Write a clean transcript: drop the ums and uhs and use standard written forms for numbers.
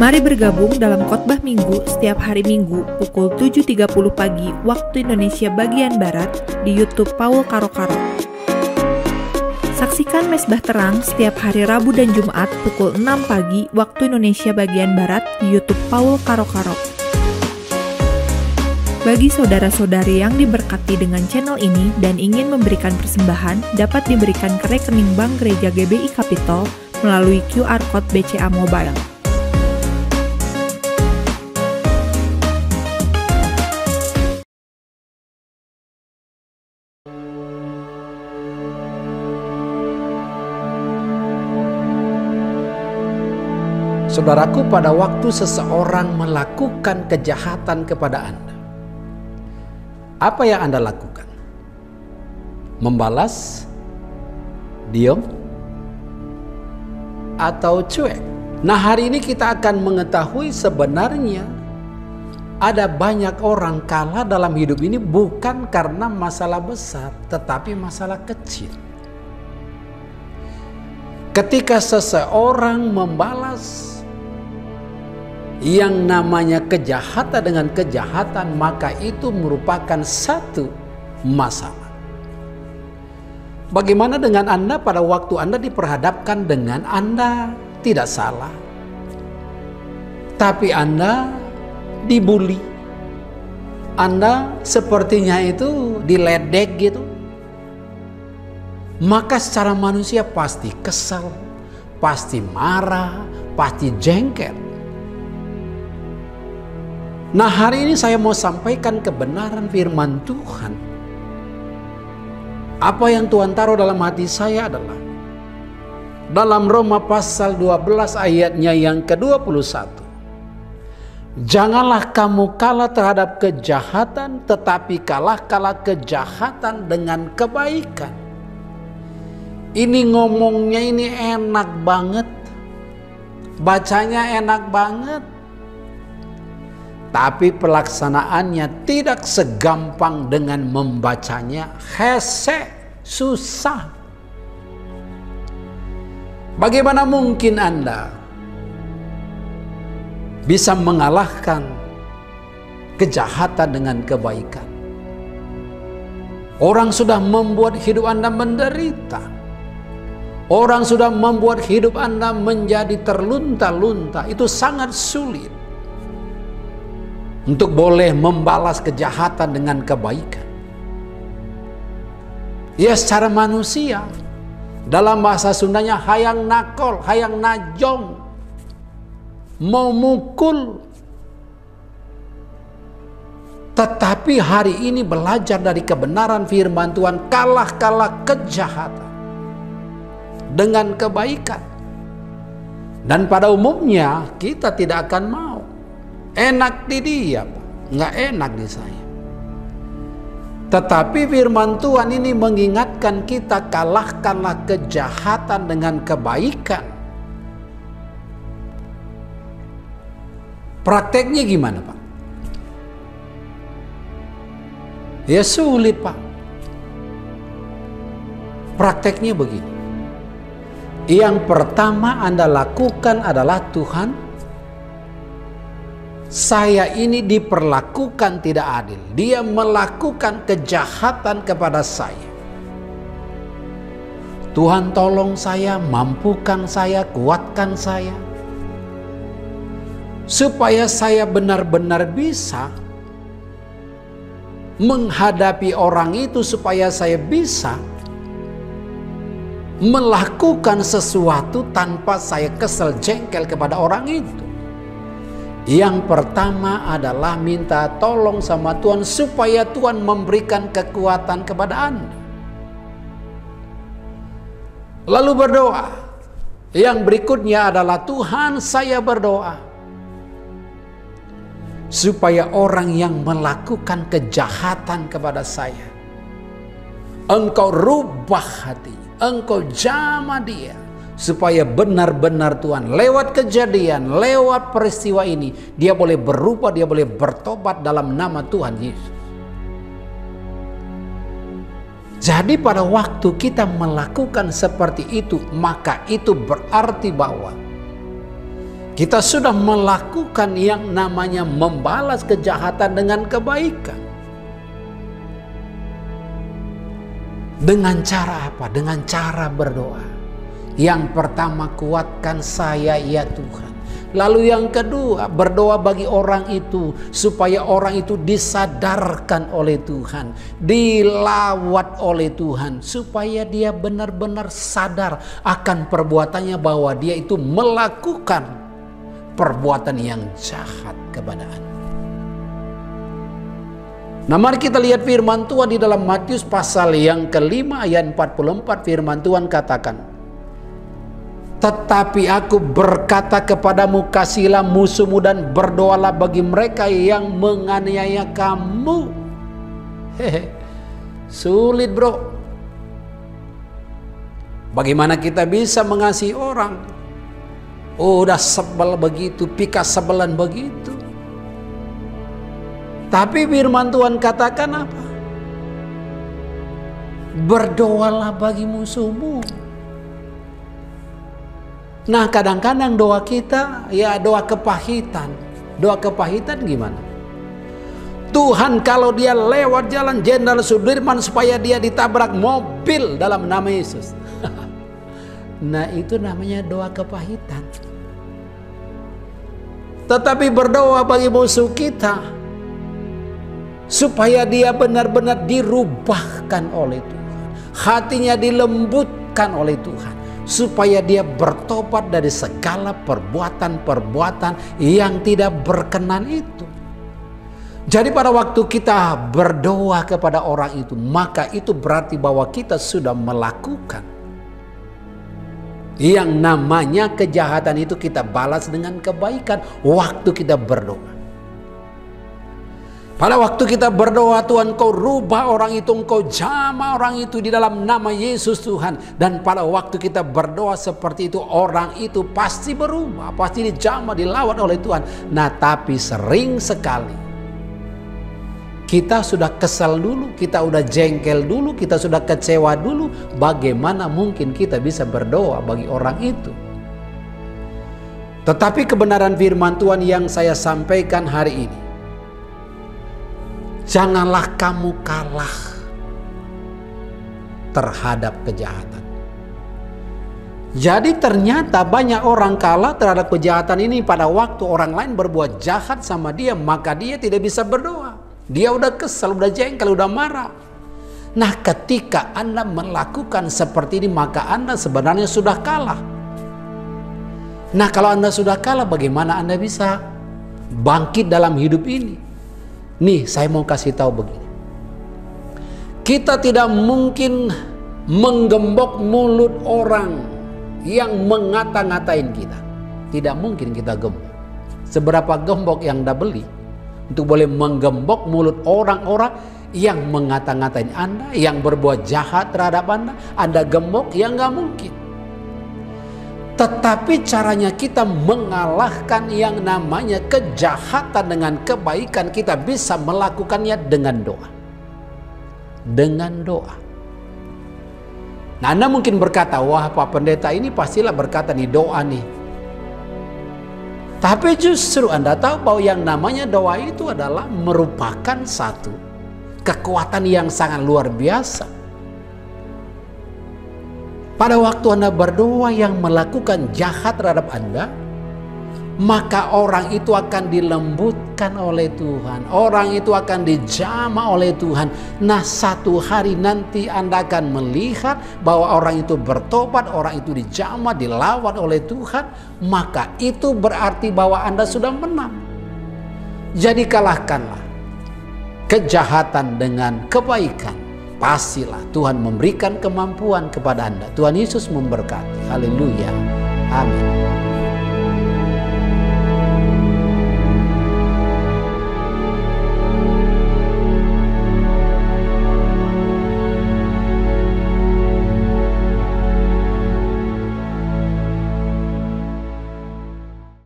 Mari bergabung dalam khotbah minggu setiap hari Minggu pukul 7.30 pagi waktu Indonesia bagian Barat di YouTube Paul Karo-Karo. Saksikan Mesbah Terang setiap hari Rabu dan Jumat pukul 6 pagi waktu Indonesia bagian Barat di YouTube Paul Karo-Karo. Bagi saudara-saudari yang diberkati dengan channel ini dan ingin memberikan persembahan, dapat diberikan ke rekening Bank Gereja GBI Capital melalui QR Code BCA Mobile. Saudaraku, pada waktu seseorang melakukan kejahatan kepada Anda, apa yang Anda lakukan? Membalas, diam, atau cuek? Nah, hari ini kita akan mengetahui sebenarnya ada banyak orang kalah dalam hidup ini bukan karena masalah besar, tetapi masalah kecil. Ketika seseorang membalas yang namanya kejahatan dengan kejahatan, maka itu merupakan satu masalah. Bagaimana dengan Anda pada waktu Anda diperhadapkan dengan Anda tidak salah, tapi Anda dibully, Anda sepertinya itu diledek gitu, maka secara manusia pasti kesal, pasti marah, pasti jengkel. Nah, hari ini saya mau sampaikan kebenaran firman Tuhan. Apa yang Tuhan taruh dalam hati saya adalah dalam Roma pasal 12 ayatnya yang ke-21. Janganlah kamu kalah terhadap kejahatan, tetapi kalahkanlah kejahatan dengan kebaikan. Ini ngomongnya ini enak banget. Bacanya enak banget. Tapi pelaksanaannya tidak segampang dengan membacanya. Hese, susah. Bagaimana mungkin Anda bisa mengalahkan kejahatan dengan kebaikan? Orang sudah membuat hidup Anda menderita. Orang sudah membuat hidup Anda menjadi terlunta-lunta. Itu sangat sulit untuk boleh membalas kejahatan dengan kebaikan. Ya, secara manusia, dalam bahasa Sundanya hayang nakol, hayang najong, mau mukul. Tetapi hari ini belajar dari kebenaran firman Tuhan, kalah kejahatan dengan kebaikan. Dan pada umumnya kita tidak akan mau. Enak di dia, nggak enak di saya. Tetapi firman Tuhan ini mengingatkan kita, kalahkanlah kejahatan dengan kebaikan. Prakteknya gimana, Pak? Ya sulit, Pak. Prakteknya begini. Yang pertama Anda lakukan adalah, Tuhan, saya ini diperlakukan tidak adil. Dia melakukan kejahatan kepada saya. Tuhan, tolong saya, mampukan saya, kuatkan saya, supaya saya benar-benar bisa menghadapi orang itu, supaya saya bisa melakukan sesuatu tanpa saya kesel jengkel kepada orang itu. Yang pertama adalah minta tolong sama Tuhan supaya Tuhan memberikan kekuatan kepada Anda. Lalu berdoa. Yang berikutnya adalah, Tuhan, saya berdoa supaya orang yang melakukan kejahatan kepada saya, Engkau rubah hati, Engkau jamah dia, supaya benar-benar Tuhan lewat kejadian, lewat peristiwa ini, dia boleh berubah, dia boleh bertobat dalam nama Tuhan Yesus. Jadi pada waktu kita melakukan seperti itu, maka itu berarti bahwa Kita sudah melakukan yang namanya membalas kejahatan dengan kebaikan. Dengan cara apa? Dengan cara berdoa. Yang pertama, kuatkan saya ya Tuhan. Lalu yang kedua, berdoa bagi orang itu supaya orang itu disadarkan oleh Tuhan, dilawat oleh Tuhan, supaya dia benar-benar sadar akan perbuatannya bahwa dia itu melakukan perbuatan yang jahat kepada Anda. Nah, mari kita lihat firman Tuhan di dalam Matius pasal yang kelima ayat 44. Firman Tuhan katakan, tetapi aku berkata kepadamu, kasihilah musuhmu dan berdoalah bagi mereka yang menganiaya kamu. Sulit bro. Bagaimana kita bisa mengasihi orang? Oh, udah sebel begitu, pikas sebelan begitu. Tapi firman Tuhan katakan apa? Berdoalah bagi musuhmu. Nah, kadang-kadang doa kita ya doa kepahitan. Doa kepahitan gimana? Tuhan, kalau dia lewat jalan Jenderal Sudirman supaya dia ditabrak mobil dalam nama Yesus. Nah, itu namanya doa kepahitan. Tetapi berdoa bagi musuh kita supaya dia benar-benar dirubahkan oleh Tuhan, hatinya dilembutkan oleh Tuhan, supaya dia bertobat dari segala perbuatan-perbuatan yang tidak berkenan itu. Jadi pada waktu kita berdoa kepada orang itu, maka itu berarti bahwa kita sudah melakukan yang namanya kejahatan itu, kita balas dengan kebaikan waktu kita berdoa. Pada waktu kita berdoa, Tuhan Engkau rubah orang itu, Engkau jamah orang itu di dalam nama Yesus Tuhan. Dan pada waktu kita berdoa seperti itu, orang itu pasti berubah, pasti dijamah, dilawat oleh Tuhan. Nah, tapi sering sekali kita sudah kesal dulu, kita udah jengkel dulu, kita sudah kecewa dulu. Bagaimana mungkin kita bisa berdoa bagi orang itu? Tetapi kebenaran firman Tuhan yang saya sampaikan hari ini, janganlah kamu kalah terhadap kejahatan. Jadi ternyata banyak orang kalah terhadap kejahatan ini pada waktu orang lain berbuat jahat sama dia, maka dia tidak bisa berdoa. Dia udah kesal, udah jengkel, udah marah. Nah, ketika Anda melakukan seperti ini, maka Anda sebenarnya sudah kalah. Nah, kalau Anda sudah kalah, bagaimana Anda bisa bangkit dalam hidup ini? Nih, saya mau kasih tahu begini. Kita tidak mungkin menggembok mulut orang yang mengata-ngatain kita. Tidak mungkin kita gembok. Seberapa gembok yang Anda beli untuk boleh menggembok mulut orang-orang yang mengata-ngatain Anda, yang berbuat jahat terhadap Anda gembok, ya nggak mungkin. Tetapi caranya kita mengalahkan yang namanya kejahatan dengan kebaikan, kita bisa melakukannya dengan doa. Dengan doa. Nah, Anda mungkin berkata, wah Pak Pendeta ini pastilah berkata nih doa nih. Tapi justru Anda tahu bahwa yang namanya doa itu adalah merupakan satu kekuatan yang sangat luar biasa. Pada waktu Anda berdoa yang melakukan jahat terhadap Anda, maka orang itu akan dilembutkan oleh Tuhan. Orang itu akan dijamah oleh Tuhan. Nah, satu hari nanti Anda akan melihat bahwa orang itu bertobat, orang itu dijamah, dilawat oleh Tuhan. Maka itu berarti bahwa Anda sudah menang. Jadi kalahkanlah kejahatan dengan kebaikan. Pastilah Tuhan memberikan kemampuan kepada Anda. Tuhan Yesus memberkati. Haleluya. Amin.